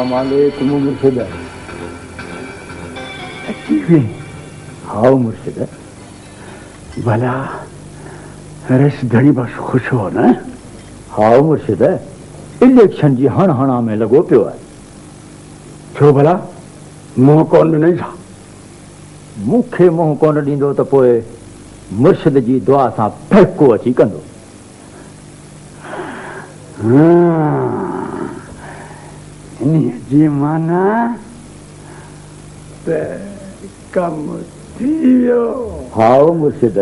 अस्सलाम वालेकुम मुर्शिद। हाँ मुर्शिद, भला रस घणी बस खुश हो न? हाँ मुर्शिद, इलेक्शन जी हण हणा में लगो पियो है। छो भला मुंह कौन नहीं था? मूंखे मुंह कोन ॾींदो त पोइ मुर्शिद जी दुआ सां फेको अची कंदो। इन जी माना त कम थी वियो। हाँ मुर्शिद,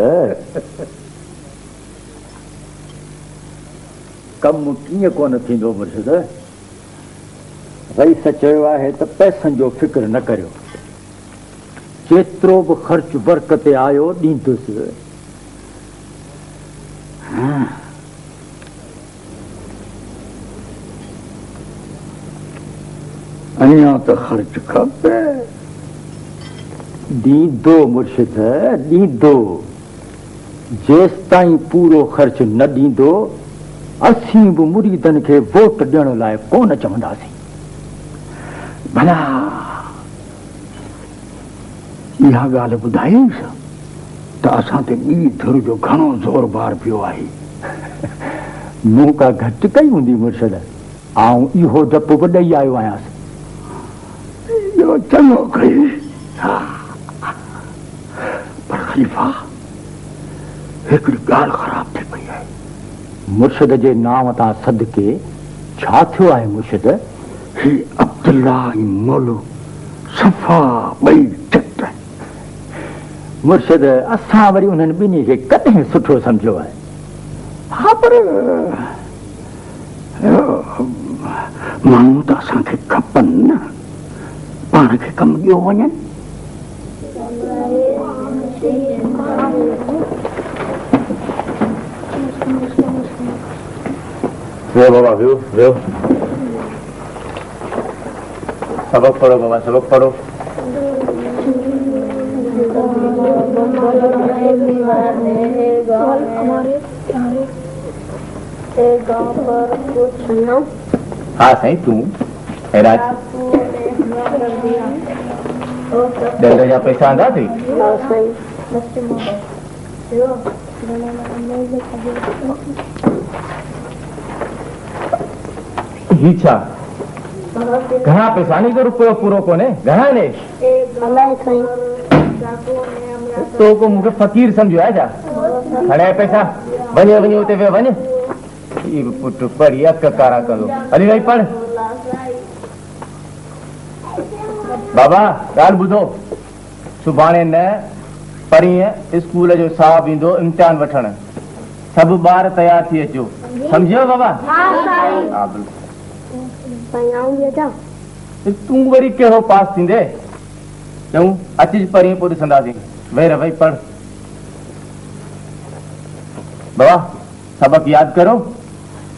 कम कीअं कोन थींदो मुर्शिद? रईस चयो आहे त पैसनि जो फिक्र न करियो, जेतिरो बि ख़र्च बरकत आयो ॾींदुसि। अञा त ख़र्च खपे। ॾींदो मुर्शिद, ॾींदो। जेसि ताईं पूरो ख़र्च न ॾींदो असीं बि मुरीदनि खे वोट ॾियण लाइ कोन चवंदासीं। भला इहा ॻाल्हि ॿुधाईंसि त असां ते ॿी धुर जो घणो ज़ोर बार पियो आहे। मूं का घटि कई हूंदी मुर्शिद, आऊं इहो डपु बि ॾेई आयो आहियां। इहो चङो कई। पर ख़लीफ़ा, हिकिड़ी ॻाल्हि ख़राब थी पई आहे। मुर्शिद जे नाम तां सदके छा थियो आहे मुर्शिद? ही अब्दुल्ला ऐं मौलू सफ़ा ॿई चट। मुर्शिद, असां वरी उन्हनि ॿिन्ही खे कॾहिं सुठो सम्झो आहे। हा, पर माण्हू त असांखे खपनि न, पाण खे कमु ॾियो वञनि। वेहो बाबा, वेहो वेहो। सबक पढ़ो बाबा, सबक पढ़ो। हाँ साईं, तू हैराज दंड जा पैसा आंदा थी? ही छा घणा पैसा? नहीं तो रुपयो पूरो कोने, घणा ने? तो को मुझे फकीर समझो है जा। खड़े पैसा वने वने उते वे वने। ये पुट पढ़िया ककारा करो। अली भाई पढ़। बाबा गाल बुधो, सुभाणे न परीह स्कूल जो साहब इंदो इम्तिहान वठण। सब बार तैयार थी अचो, समझियो बाबा? हां बिल्कुल। तू वरी कहो पास थींदे? चऊं अचिज परीह पोइ ॾिसंदासीं। वेर भाई पढ़। बाबा सबक याद करो,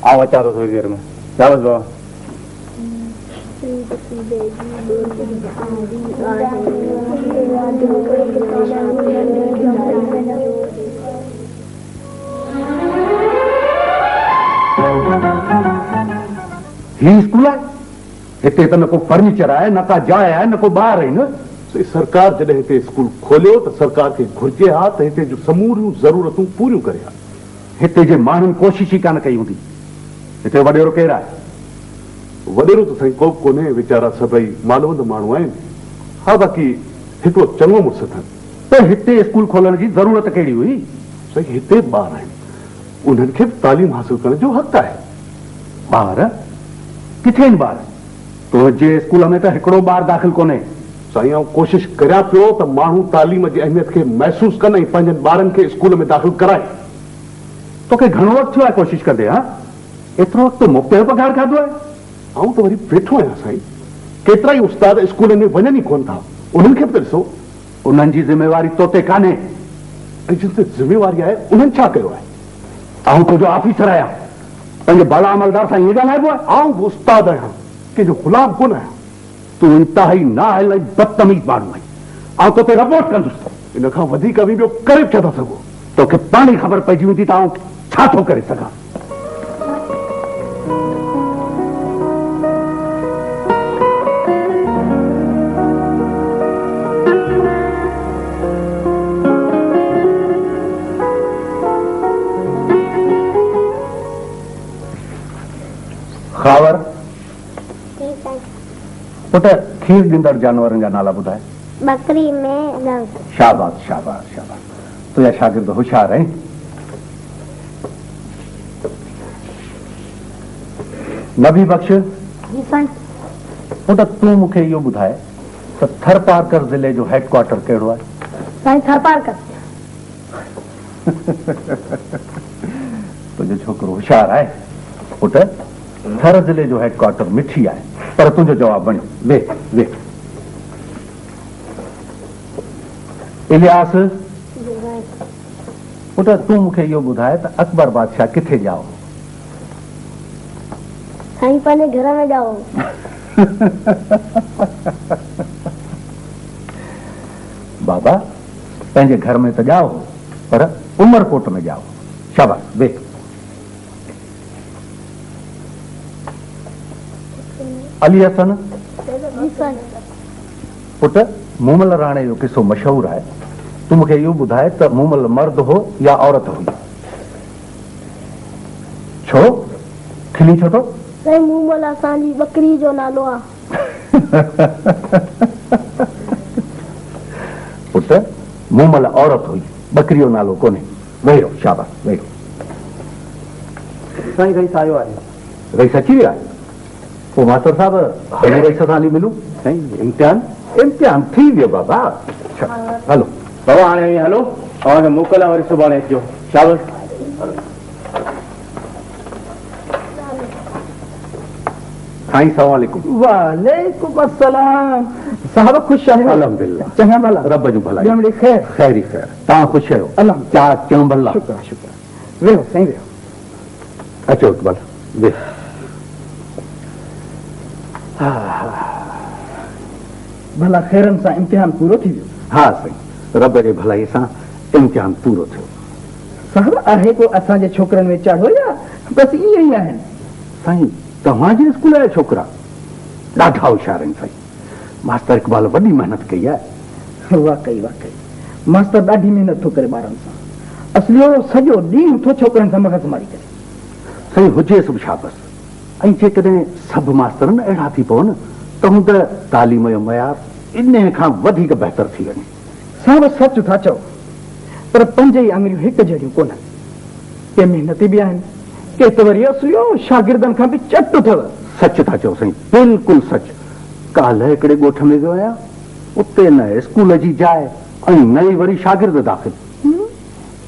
आओ अचा तो थोड़ी देर में। शाबाश बाबा। ही स्कूल है? हिते त न को फर्नीचर आहे, न का जाइ आहे, न को ॿार आहिनि। सरकार जॾहिं हिते स्कूल खोलियो त सरकार खे घुर्जे हा त हिते जूं समूरियूं ज़रूरतूं पूरियूं करे हा। हिते जे माण्हुनि कोशिश ई कान कई हूंदी। हिते वॾेरो केरु आहे? वॾेरो त साईं को बि कोन्हे, वीचारा सभई मालवंद माण्हू आहिनि। हा, बाक़ी हिकिड़ो चङो मुड़ुसु अथनि। त हिते स्कूल खोलण जी ज़रूरत कहिड़ी हुई? साईं हिते ॿार आहिनि, उन्हनि खे बि तालीम हासिल करण जो हक़ आहे। ॿार किथे आहिनि ॿार? तुंहिंजे स्कूल में त हिकिड़ो ॿार दाख़िल कोन्हे। साईं आउं कोशिशि करियां पियो त माण्हू तालीम जी अहमियत खे महसूसु कनि ऐं पंहिंजनि ॿारनि खे स्कूल में दाख़िल कराए। तोखे घणो वक़्तु थियो आहे कोशिशि कंदे? हा, एतिरो वक़्तु मुफ़्त जो पघार खाधो आहे? आउं त वरी वेठो आहियां साईं। केतिरा ई उस्ताद स्कूल में वञनि ई कोन था, उन्हनि खे बि त ॾिसो। उन्हनि जी ज़िमेवारी तो ते कान्हे। ऐं जिन ते ज़िमेवारी आहे उन्हनि छा कयो आहे? आउं तुंहिंजो ऑफिसर आहियां, पंहिंजे बाला अमलदार सां ईअं ॻाल्हाइबो आहे? आउं बि उस्ताद आहियां, कंहिंजो ग़ुलाम कोन आहियां। तूं इंतिहाई नाअहल ऐं बदतमीज़ माण्हू आहीं। आउं तोते रिपोर्ट कंदुसि। इन खां वधीक बि ॿियो करे छा था सघो? तोखे पाण ई ख़बर पइजी हूंदी त आउं छा थो करे सघां। खावर पुट खीर ॾींदड़ जानवरनि जा नाला ॿुधाए। बकरी में गऊ। शाबाश शाबाश शाबाश, तुंहिंजा शागिर्द होशियार आहिनि। नबी बख्श जी साईं। पुट तूं मूंखे इहो ॿुधाए त थरपारकर ज़िले जो हेडक्वार्टर कहिड़ो आहे? साईं थरपारकर। तुंहिंजो छोकिरो होशियार आहे। पुट थर ज़िले जो हेडक्वार्टर मिठी आहे, पर तुंहिंजो जवाबु बणियो। वेह वेह। इलियास पुट तूं मूंखे इहो ॿुधाए त अकबर बादशाह किथे ॼाओ? साईं पंहिंजे घर में जाओ। बाबा पंहिंजे घर में त ॼाओ, पर उमरकोट में ॼाओ। शाबाश वेह। अली हसन जी साईं। पुट मूमल राणे जो किस्सो मशहूर आहे, तूं मूंखे इहो ॿुधाए त मूमल मर्द हो या औरत हुई? छो खिली छो थो? साईं मूमल असांजी बकरी जो नालो आहे। पुट मूमल औरत हुई, बकरी जो नालो कोन्हे। वेहो शाबाश वेहो। साईं रईस आयो आहे। रईस अची विया? पोइ मास्टर साहिब हाणे रईस सां हली मिलूं। साईं इम्तिहान थी वियो बाबा। हलो बाबा हाणे हलो, तव्हांखे मोकल आहे, वरी सुभाणे अचिजो। शाबाश। साईं सलाम वालेकुम। वालेकुम अस्सलाम। साहब खुश आहियो? अल्हम्दुलिल्लाह। चङा भला? रब जो भला। ॿियो मिड़ी ख़ैर? ख़ैर ई ख़ैर। तव्हां ख़ुशि आहियो? अल्हम्दुलिल्लाह। चार चऊं भला। शुक्र शुक्र। वेहो साईं वेहो। अचो इक़बाल वेह। भला ख़ैरनि सां इम्तिहान पूरो थी वियो? हा साईं, रब जे भलाई सां इम्तिहान पूरो थियो। साहब आहे को असांजे छोकिरनि में चाढ़ो या बसि ईअं ई आहिनि? साईं तव्हांजे स्कूल जा छोकिरा ॾाढा होशियार आहिनि साईं। मास्टर इक़बाल वॾी महिनत कई आहे। वाकई वाकई मास्तर ॾाढी महिनत थो करे ॿारनि सां। असलियो सॼो ॾींहुं थो छोकिरनि सां मगज़मारी करे। साईं हुजे सभु शाबस। ऐं जेकॾहिं सभु मास्तर न अहिड़ा थी पवनि त हूं त तालीम जो मयार इन खां वधीक बहितर थी वञे। साहब सच था चओ, पर पंज ई आङुरियूं हिकु जहिड़ियूं कोन्हनि। के महिनती बि आहिनि, के त वरी असलियो शागिर्दनि खां बि चट अथव। सच था चओ साईं, बिल्कुलु सच। काल्ह हिकिड़े ॻोठ में वियो आहियां, उते न स्कूल जी जाइ ऐं न ई वरी शागिर्द दाख़िल।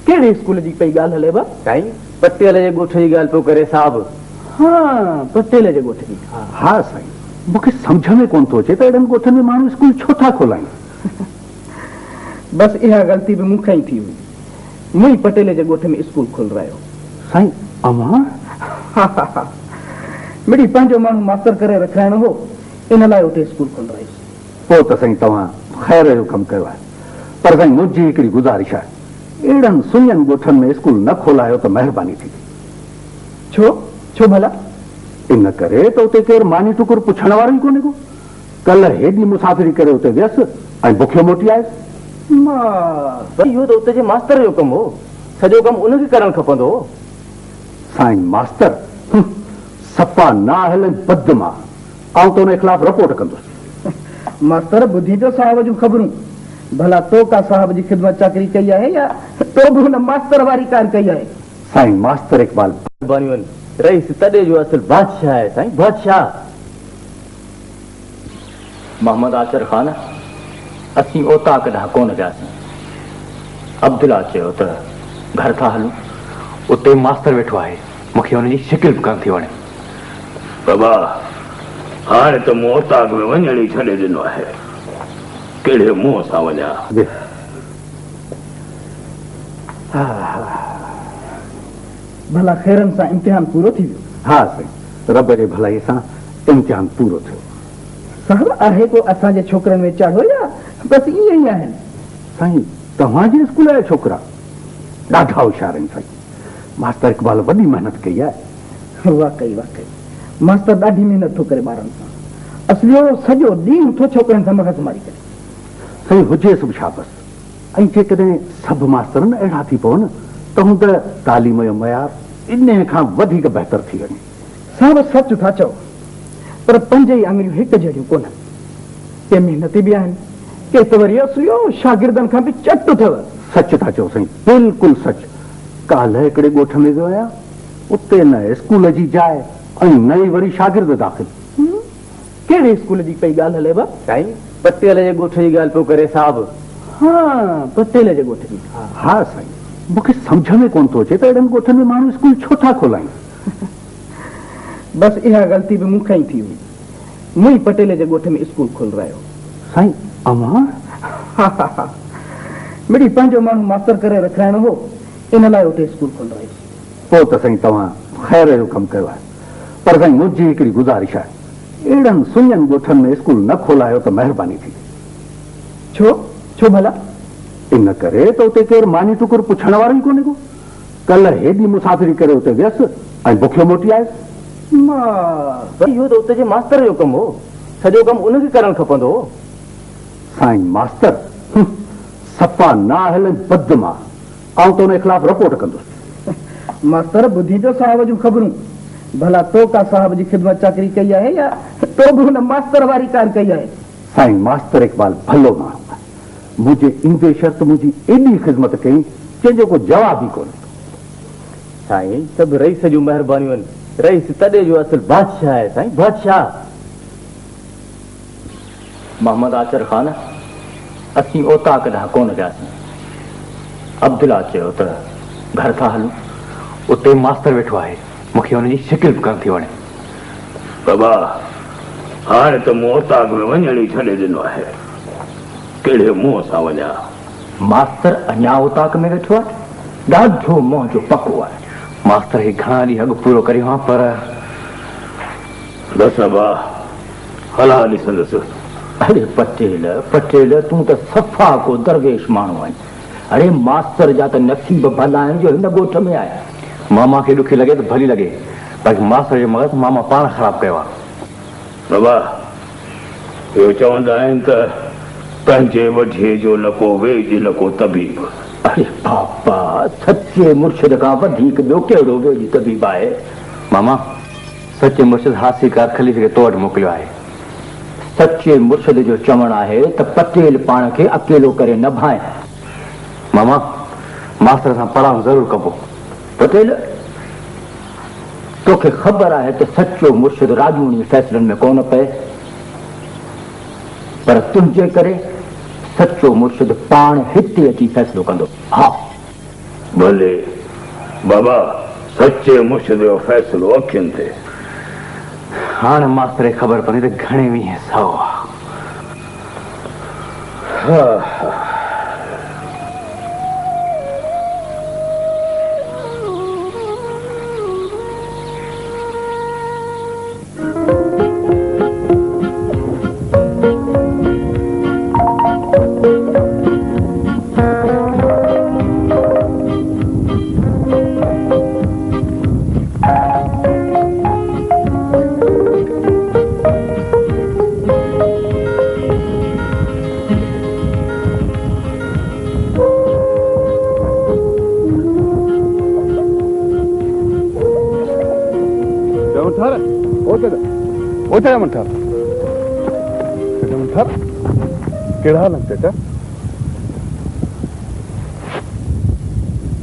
कहिड़े स्कूल जी पई ॻाल्हि हलेव? साईं पटेल जे ॻोठ जी ॻाल्हि पियो करे साहब। हा पटेल जे ॻोठ जी। हा साईं, मूंखे सम्झ में कोन थो अचे त अहिड़नि ॻोठनि में माण्हू स्कूल छो था खोलाइनि। बसि इहा ग़लती बि मूंखां ई थी हुई। मूं ई पटेल जे ॻोठ में स्कूल खोलरायो। साईं अमां? मिड़ी पंहिंजो माण्हू मास्तर करे रखाइणो हो, इन लाइ उते स्कूल खोलरायोसि। पोइ त साईं तव्हां ख़ैर जो कमु कयो आहे, पर साईं मुंहिंजी हिकिड़ी गुज़ारिश आहे, अहिड़नि सुञनि ॻोठनि में स्कूल न खोलायो त महिरबानी थी। छो छो भला? इन करे त उते केरु मानी टुकुर पुछण वारो ई कोन्हे को। कल्ह हेॾी मुसाफ़िरी करे उते वियसि ऐं बुखियो मोटी आयुसि। इहो त उते जे मास्तर जो कमु हो, सॼो कमु उनखे करणु खपंदो हो। साईं मास्तर सफ़ा ना हले बदमा, ऐं त उन ख़िलाफ़ रिपोर्ट कंदुसि। मास्तर ॿुधी तो साहब जूं ख़बरूं। भला तो का साहब जी ख़िदमत चाकरी कई आहे या तो बि हुन मास्तर वारी कार कई आहे? साईं मास्तर इक़बाल बनिवन रईस तॾे जो असल बादशाह आहे साईं, बादशाह। मोहम्मद आसिर ख़ान असीं ओताक ॾांहुं कोन वियासीं। अब्दुल्ला चयो त घर था हलूं, उते मास्तर वेठो आहे, मूंखे हुनजी शिकिल बि कोन थी वणे। बाबा हाणे त मूं ओताक में वञण ई छॾे ॾिनो आहे, कहिड़े मुंहं सां वञा? भला ख़ैरनि सां इम्तिहान पूरो थी वियो? हा साईं, रब जे भलाई सां इम्तिहान पूरो थियो। साहब आहे को असांजे छोकिरनि में चाढ़ो या बसि ईअं ई आहिनि? साईं तव्हांजे स्कूल जा छोकिरा ॾाढा होशियार आहिनि साईं। मास्तर इक़बाल वॾी महिनत कई आहे। वाकई वाकई मास्तर ॾाढी महिनत थो करे ॿारनि सां। असलियो सॼो ॾींहुं थो छोकिरनि सां मगज़मारी करे। साईं हुजे सभु शाबस। ऐं जेकॾहिं सभु मास्तर न अहिड़ा थी पवनि त हूं त तालीम जो मयार इन खां वधीक बहितर थी वञे। साहब सच था चओ, पर 5 ई आङिरियूं हिक जहिड़ियूं कोन। के महिनती बि आहिनि, के त वरी असलियो शागिर्दनि खां बि चट अथव। सच था चओ साईं, बिल्कुलु सच। काल्ह हिकिड़े ॻोठ में वियो आहियां, उते न स्कूल जी जाइ ऐं नई वरी शागिर्द दाख़िल। कहिड़े स्कूल जी पई ॻाल्हि हलेव? साईं पटेल जे ॻोठ जी ॻाल्हि पियो करे साहब। हाँ, पटेल जे ॻोठ जी। हा साईं, मूंखे सम्झ में कोन थो अचे त अहिड़नि ॻोठनि में माण्हू स्कूल छो था खोलाइनि। बस इहा ग़लती बि मूंखां ई थी हुई। मुई पटेल जे ॻोठ में स्कूल खोल रहियो। साईं अमां? मिड़ी पंहिंजो माण्हू मास्टर करे रखाइणो हो, इन लाइ उते स्कूल खोल रहियो। पोइ त साईं तव्हां ख़ैर जो कमु कयो आहे, पर साईं मुंहिंजी हिकिड़ी गुज़ारिश आहे, अहिड़नि सुञनि ॻोठनि में स्कूल न खोलायो त महिरबानी थी। छो भला? इन करे त उते केरु मानी टुकुर पुछण वारो ई कोन्हे को। कल्ह हेॾी मुसाफ़िरी करे उते वियसि ऐं बुखियो मोटी आयुसि। इहो त उते जे मास्टर जो कमु हो, सॼो कमु उनखे करणु खपंदो हो। साईं मास्टर सफ़ा ना हल बदमा, ऐं त उन ख़िलाफ़ रिपोर्ट कंदुसि। मास्टर ॿुधी तो साहब जूं ख़बरूं, भला तो का साहब जी ख़िदमत चाकरी कई आहे या तो बि हुन मास्टर वारी कार कई आहे? साईं मास्टर इकबाल भलो माण्हू आहे, मुंहिंजे ईंदे शर्त मुंहिंजी एॾी ख़िदमत कई जंहिंजो को जवाब ई कोन्हे। साईं सभु रईस जूं महिरबानियूं आहिनि, रईस तॾहिं जो असुल बादशाह आहे साईं, बादशाह। मोहम्मद आसिर ख़ान, असीं ओताक ॾांहुं कोन वियासीं। अब्दुल्ला चयो त घर था हलूं, उते मास्तर वेठो आहे, मूंखे हुनजी शिकिल बि कोन थी वणे। बाबा हाणे त मूं ओताक में वञण ई छॾे ॾिनो आहे, कहिड़े मुंहं सां वञा? मास्तर अञा ओताक में वेठो आहे, ॾाढो मोह जो पको आहे। मास्तर खे घणा ॾींहं अॻु पूरो करियो आहे, पर बस बाबा हला ॾिसंदुसि। अरे पटेल पटेल, तूं त सफ़ा को दरवेश माण्हू आहीं। अरे मास्तर जा त नसीब भला आहिनि जो हिन ॻोठ में आया। मामा खे ॾुखी लॻे त भली लॻे, बाक़ी मास्तर जो मग़ज़ मामा पाण ख़राबु कयो आहे। बाबा इहो चवंदा आहिनि त पंहिंजे वढे जो लको वेझ लको तबीब। अरे बाबा, सचे मुर्शिद खां वधीक ॿियो कहिड़ो वेझ तबीब आहे? मामा सचे मुर्शिद हासिकार खलीफ़े खे तो वटि मोकिलियो आहे। सचे मुर्शिद जो चवणु आहे त पटेल पाण खे अकेलो करे न भाए। मामा मास्तर सां पढ़ाउ ज़रूरु कबो। पटेल तोखे ख़बर आहे त सचो मुर्शिद राजूनी फ़ैसिलनि में कोन पए, पर तुंहिंजे करे सचो मुर्शिद पाण हिते अची फ़ैसिलो कंदो। हा भले बाबा, सचे मुर्शिद जो फ़ैसिलो अखियुनि ते। हाणे मास्तर खे ख़बर पवंदी त घणे वीह सौ आहे। कहिड़ा हाल आहिनि चाचा?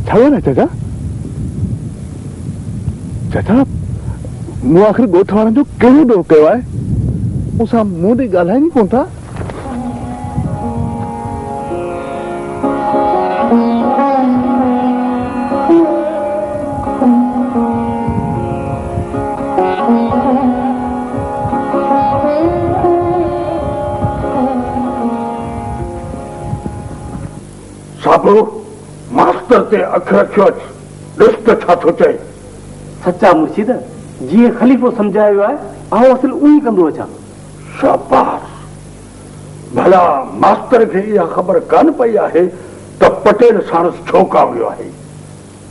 छा न चाचा? चाचा मूं आख़िर ॻोठ वारनि जो कहिड़ो ॾोह कयो आहे? मूंसां मूं ॾेई ॻाल्हाइनि ई कोन था। मास्टर ते अख रखियो अच, ॾिस त छा थो चए। सचा मुर्शिद जीअं ख़लीफ़ो सम्झायो आहे, आउं असुल उहो ई कंदो अचां। शाबाश। भला मास्टर खे इहा ख़बर कान पई आहे त पटेल साणस छो कावियो आहे?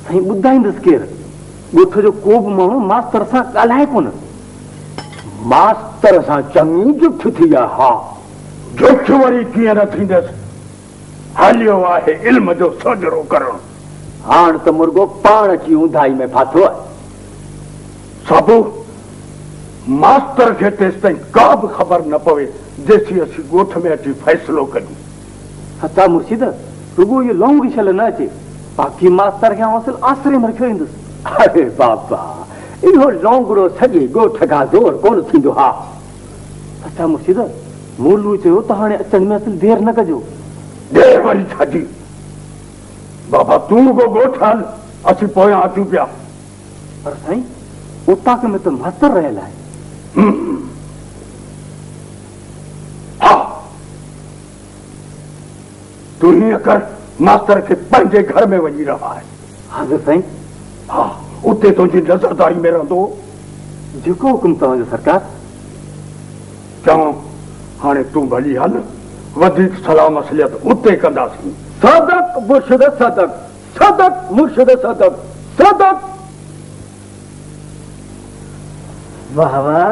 साईं ॿुधाईंदुसि केरु? ॻोठ जो को बि माण्हू मास्तर सां ॻाल्हाए कोन। मास्तर सां चङी जुठ थी आहे। हा, जुठ वरी कीअं न थींदसि? हलियो आहे इल्म जो सोजरो करणु। हाणे त मुर्गो पाण अची ऊंधाई में फाथो आहे। साबू मास्तर खे तेसि ताईं का बि ख़बर न पवे जेसी असीं ॻोठ में अची फ़ैसिलो कयूं। हता मुर्शिद रुगो इहो लौंग विछल न अचे, बाक़ी मास्तर खे हौसल आसरे में रखियो ईंदुसि। अरे बाबा, इहो लौंगड़ो सॼे ॻोठ खां ज़ोर कोन थींदो। हा अच्छा मुर्शिद, मोलू चयो त हाणे अचण में असुल देरि न कजो। देरि वरी छाजी? बाबा तूं रुगो ॻोठ हल, असीं पोयां अचूं पिया। पर साईं, ओताक में त मास्तर रहियल आहे। हा, तूं हीअं कर, मास्तर खे पंहिंजे घर में वञी रहा आहे। हाज़िर साईं। हा, उते तुंहिंजी नज़रदारी में रहंदो। जेको हुकुम तव्हांजो सरकार। चऊं हाणे तूं भली हल, वधीक सलाह मसलियत उते कंदासीं। सदक मुर्शिद सदक, सदक मुर्शिद सदक, सदक। वाह वाह,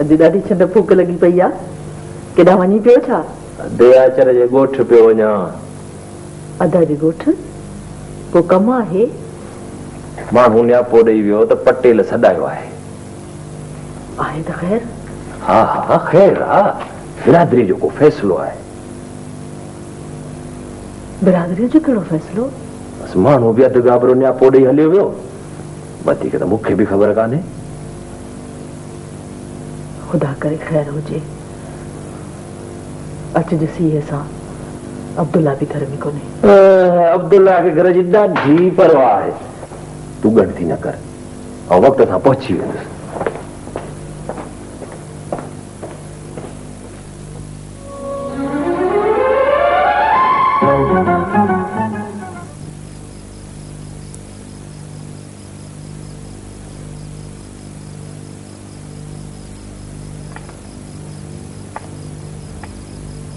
अॼु ॾाढी छंड फूक लॻी पई आहे। केॾां वञी पियो छा? दयाचर जे ॻोठ पियो वञा। अदा जे ॻोठ? पोइ कमु आहे? माण्हू न्यापो ॾेई वियो त पटेल सॾायो आहे। आहे त ख़ैर? हा हा ख़ैर आहे, बिरादरी जो को फ़ैसिलो आहे। बिरादरीअ जो कहिड़ो फ़ैसिलो? बस माण्हू बि अधु गाबरो न्यापो ॾेई हलियो वियो, वधीक त मूंखे बि ख़बर कान्हे। खुदा करे ख़ैर हुजे। अच ॾिसी सां, अब्दुल्ला बि घर में कोन्हे। अब्दुल्ला खे घर जी ॾाढी परवाह आहे। तूं ॻणती न कर, ऐं वक़्त सां पहुची वेंदुसि।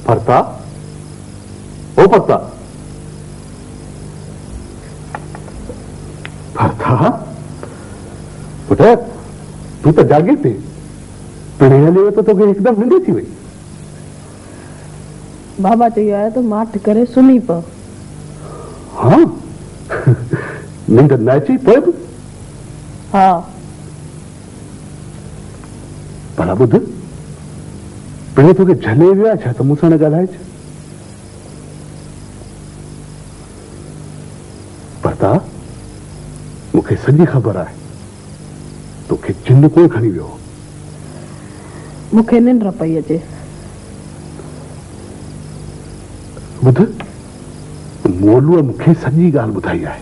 परता, ओ परता, परता, पुत्र तू तो जागे थे, पिणे हली तो तोखे एकदम निंड थी वई। बाबा चयो आहे तो माठ करे सुम्ही पओ। हाँ निंड न अची पोइ बि? हा भला ॿुध, पिणे तोखे झले विया छा त मूंसां न ॻाल्हाए छा? परता, मूंखे सॼी ख़बर आहे तोखे जिन कोन खणी वियो। मूंखे निंड पई अचे। ॿुध, मोलूअ मूंखे सॼी ॻाल्हि ॿुधाई आहे।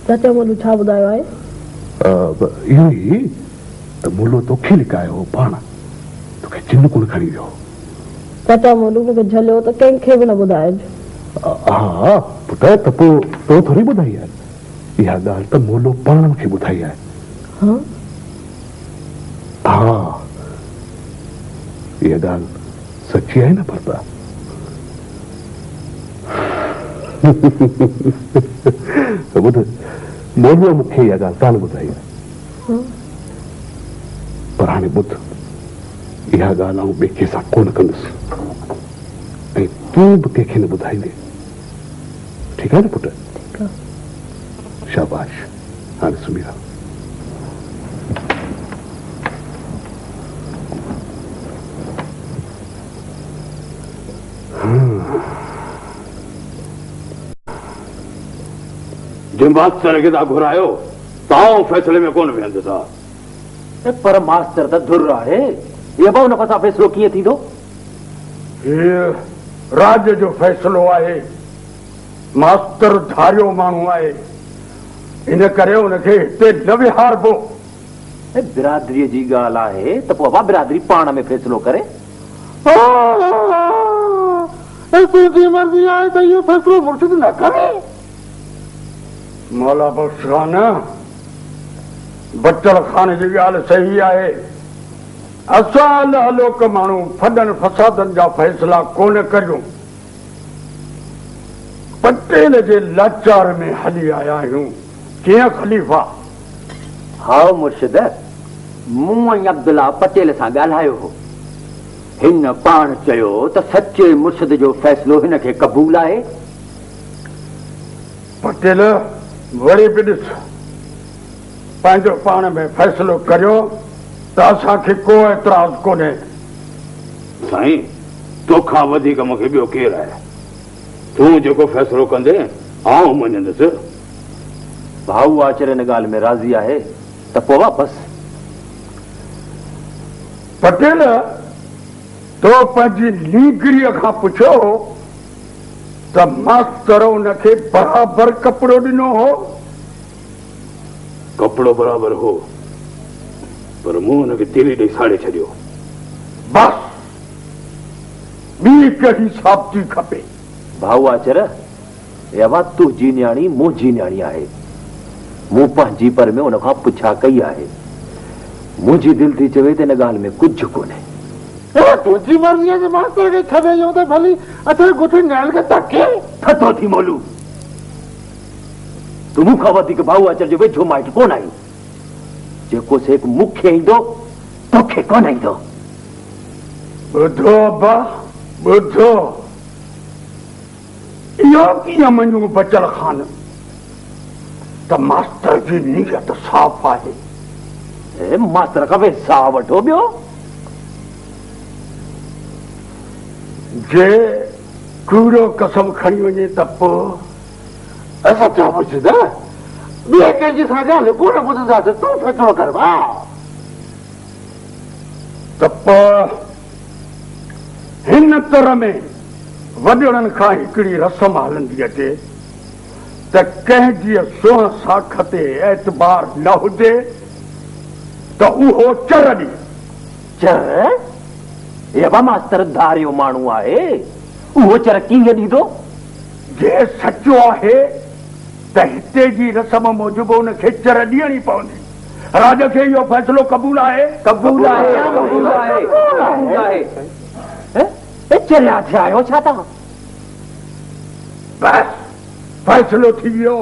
चाचा मोलू छा ॿुधायो आहे? इहो ई त मोलो तोखे लिकायो हो पाण, तोखे जिन कोन खणी वियो। चाचा मोलू मूंखे झलियो त कंहिंखे बि न ॿुधाइजो। हा पुटु, त पोइ तो थोरी ॿुधाई आहे, इहा ॻाल्हि त मोलो पाण मूंखे ॿुधाई आहे। हाँ? हा, इहा ॻाल्हि सची आहे न परता? ॿुध, मोलूअ मूंखे इहा ॻाल्हि कान ॿुधाई आहे, पर हाणे ॿुध, इहा ॻाल्हि आउं ॿिए कंहिंसां कोन कंदुसि, ऐं तूं बि कंहिंखे न ॿुधाईंदे। ठीकु आहे न पुटु? ठीकु आहे। शाबाश, हाणे सुम्ही रह। जिन मास्तर खे तव्हां घुरायो, तव्हां फ़ैसिले में कोन वेहंदुसि। पर मास्तर त धुर आहे, इहो भाउ हुन सां फ़ैसिलो कीअं थींदो? हीउ राज जो फ़ैसिलो आहे। मास्तर धारियो माण्हू आहे, इन करे हुनखे हिते न विहारबो। बिरादरीअ जी ॻाल्हि आहे त पोइ बिरादरी पाण में फ़ैसिलो करे। तुंहिंजी मर्ज़ी आहे त इहो फ़ैसिलो मुर्शिद न करे। मौला बख्श खान, बचल खान जी ॻाल्हि सही आहे। असां अलोक माण्हू फॾनि फसादनि जा फ़ैसिला कोन करियूं। पटेल जे लाचार में हली आया आहियूं। कीअं ख़लीफ़ा? हा मुर्शिद, मूं ऐं अब्दुल्ला पटेल सां ॻाल्हायो हो। हिन पाण चयो त सचे मुर्शिद जो फ़ैसिलो हिन खे क़बूल आहे। पटेल वरी बि ॾिस पंहिंजो पाण में फ़ैसिलो करियो त असांखे को एतिराज़ कोन्हे। साईं तोखां वधीक मूंखे ॿियो केरु आहे? तूं जेको फ़ैसिलो कंदे आउं मञंदुसि। भाऊ आचार्य हिन ॻाल्हि में राज़ी आहे त पोइ वापसि। पटेल तो पंहिंजी लीगरीअ खां पुछियो त मास्तर उनखे बराबरि कपिड़ो ॾिनो हो? कपिड़ो बराबरि हो पर मूं हुनखे तेली ॾेई साड़े छॾियो। बसि ॿी कहिड़ी साबिती खपे? भाऊ आचार्य एवा तुंहिंजी न्याणी मुंहिंजी न्याणी आहे। मूं पंहिंजी पर में उनखां पुछा कई आहे। मुंहिंजी दिलि थी चवे त हिन ॻाल्हि में कुझु कोन्हे। तुंहिंजी मर्ज़ीअ जे मास्तर खे छॾे ॾियो त भली अथई गुठी न्याणी खे धके थथो थी मोलू। तूं मूंखां वधीक भाऊ आचार्य जो वेझो माइट कोन आई। जेको सेक मूंखे ईंदो तोखे कोन ईंदो। ॿुधो अब्बा ॿुधो, इहो कीअं मञूं बचल ख़ान त मास्तर जी नीयत साफ़ आहे? मास्तर खां साह वठो ॿियो। जे कूड़ो कसम खणी वञे त पोइ असां छा पुछंदा? ॿिए कंहिंजी सां ॻाल्हि कोन ॿुधंदासीं। तूं फ़ैसिलो कर भाउ। त पोइ हिन तरह में वॾड़नि खां हिकिड़ी रस्म हलंदी अचे त कंहिंजी सोह साख ते एतबार न हुजे त उहो चर ॾे। चर? एवा मास्तर धारियो माण्हू आहे, उहो चर कीअं ॾींदो? जे सचो आहे त हिते जी रस्म मूजिबि हुनखे चर ॾियणी पवंदी। राज खे इहो फ़ैसिलो क़बूल आहे? क़बूल आहे, क़बूल आहे, क़बूल आहे। चरिया थिया आहियो छा तव्हां? बसि फ़ैसिलो थी वियो,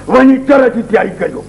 वञी चर जी तयारी कयो।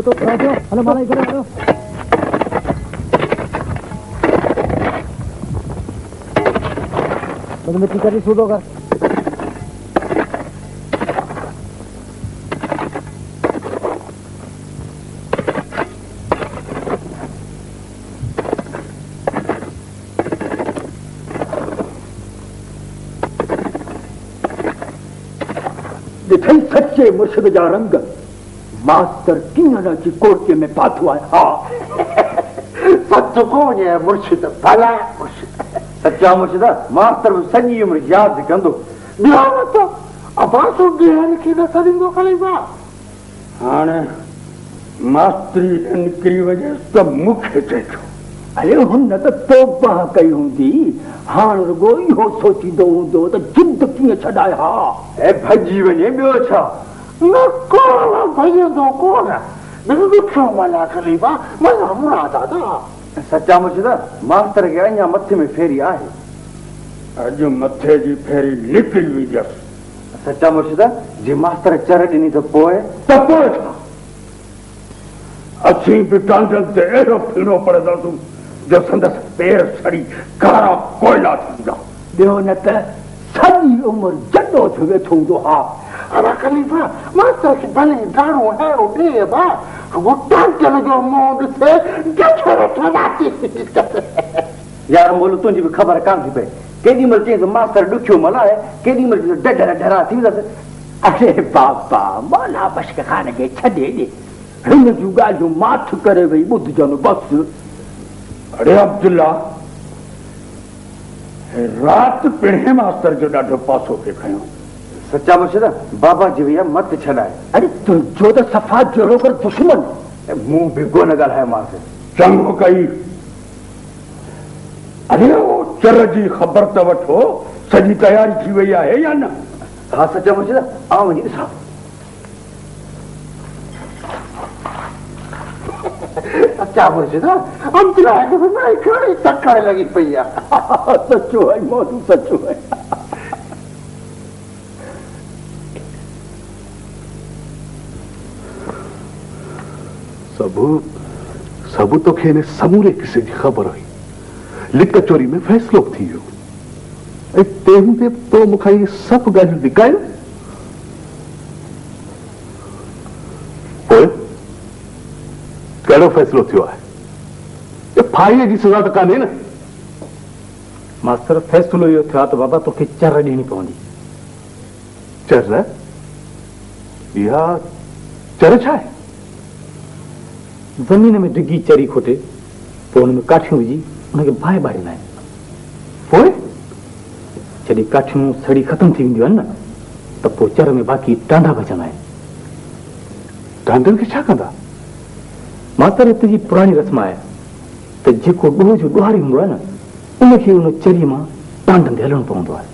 तो हेलो माला इधर हेलो मतलब मैं टीचर सूट होगा ॾिठई सचे मुर्शिद जा रंग मास्तर कीअं न अची कोड़ीअ में पातो आहे। हा सच कोन है मुर्शिद, भला मुर्शिद, सच्चा मुर्शिद मास्तर सॼी उमिरि यादि कंदो। ॿियो न त अबासो ॾियण खे न सॾींदो ख़लीफ़ा। हाणे मास्तरी निकिरी वञेसि त मूंखे चइजो अरे हुन त तौबा कई हूंदी हाणे रुगो इहो सोचींदो हूंदो त जिंद कीअं छॾाए हा ऐं भॼी वञे ॿियो छा न कोन भॼंदो कोन ॾुखियो मना ख़लीफ़ा मना मुराद दादा सचा मुझदा मास्तर खे अञा मथे में फेरी आहे अॼु मथे जी फेरी निकिरी वेंदसि सचा मुझदा जे मास्तर चर ॾिनी त पोइ छा असीं बि टांडनि ते अहिड़ो फीणो पढ़ंदासीं जो संदसि पेर सड़ी कारा कोयला थींदा ॿियो न त सॼी उमिरि जॾो थी वेठो हूंदो हा अरे ख़लीफ़ा मास्तर खे भले गाणो अहिड़ो ॾे बा वो टांडनि जो मुंहुं ॾिसे यार मोलू तुंहिंजी बि ख़बर कान थी पए केॾी महिल चई त मास्तर ॾुखियो मल्हाए केॾी महिल डडर डरा थी वेंदसि अरे बाबा मौला बश्क खान खे छॾे ॾे हिन जूं ॻाल्हियूं माठ करे वई ॿुधजनि बसि अरे अब्दुल्ला राति पिणे मास्तर जो ॾाढो पासो पिए खयो सचा मुझदा बाबा जी भैया मत छॾाए अरे तुंहिंजो त सफ़ा जहिड़ो कर दुश्मन मूं बिगो न ॻाल्हायोमांसि चङो कई अरे ओ चर जी ख़बर त वठो सॼी तयारी थी वई आहे या न हा सचा मुझदा आउं वञी ॾिसां सचा मुझदा अब्दुल्ला घणी तकड़ लॻी पई आहे सचो आहे मौजू सचो आहे सबू तोखे हिन समूरे किसे जी ख़बर हुई लिक चोरी में फ़ैसिलो थी वियो ऐं तंहिं ते तो मूंखां इहे सभु ॻाल्हियूं लिकायूं पोइ कहिड़ो फ़ैसिलो थियो आहे फाईअ जी सज़ा त कान्हे न मास्तर फ़ैसिलो इहो थियो आहे त बाबा तोखे चर ॾियणी पवंदी चर इहा चर छा आहे ज़मीन में डिगी चरी खोटे पोइ हुन में काठियूं विझी हुनखे बाहि ॿारींदा आहिनि पोइ जॾहिं काठियूं सड़ी ख़तम थी वेंदियूं आहिनि न त पोइ चर में बाक़ी टांडा बचंदा आहिनि टांडनि खे छा कंदा मास्तर हिते जी पुराणी रस्म आहे त जेको ॾोह जो ॾोहारी हूंदो आहे न उनखे उन चरीअ मां टांडनि ते हलणो पवंदो आहे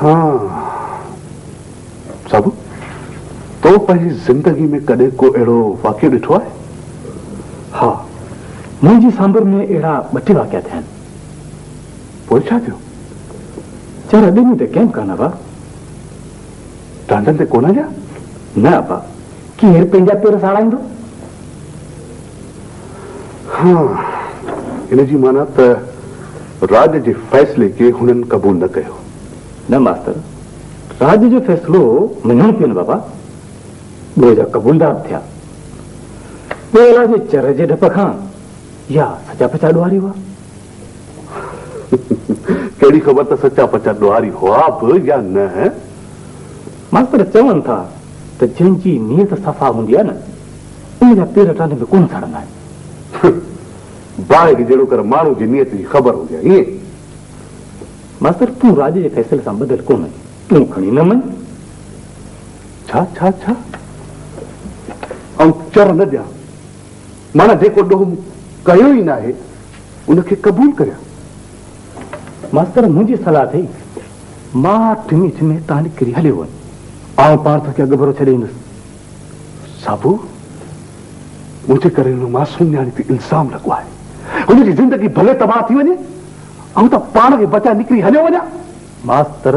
हा सबू तो पंहिंजी ज़िंदगी में कॾहिं को अहिड़ो वाक़ियो ॾिठो आहे हा मुंहिंजी सांभर में अहिड़ा 2 वाक़िया थिया आहिनि पोइ छा थियो चर ॾिनी त कंहिं कान बा टांडनि ते कोन जा न बा केरु पंहिंजा पेर साड़ाईंदो हा इन जी माना त राज जे फ़ैसिले खे हुननि क़बूल न कयो न मास्तर राज जो फ़ैसिलो मञणु पियो न बाबा ॿियो जा क़बूलदार थिया ॿोला जे चर जे डप खां या सचा पचा ॾोहारी हुआ कहिड़ी ख़बर त सचा पचा ॾोहारी हुआ बि या न मास्तर चवनि था त जंहिंजी नियत सफ़ा हूंदी आहे न उनजा पेर टांडे में कोन सड़ंदा आहिनि बाहि जहिड़ो कर माण्हू जी नियत जी ख़बर हूंदी आहे ईअं मास्तर तूं राज जे फ़ैसिले सां ॿधल कोन तूं खणी न मञ छा छा छा ऐं चर न ॾियां माना जेको ॾोह कयो ई न आहे उनखे क़बूल करियां मास्तर मुंहिंजी सलाह अथई मां ठिमी ठिमे तां निकिरी हलियो वञ आउं पाण तोखे अॻु भरो छॾे ईंदुसि साबू मुंहिंजे करे हुन मासूम न्याणी ते इल्ज़ाम लॻो आहे हुनजी ज़िंदगी भले तबाह थी वञे ऐं त पाण खे बचाए निकिरी हलियो वञा मास्तर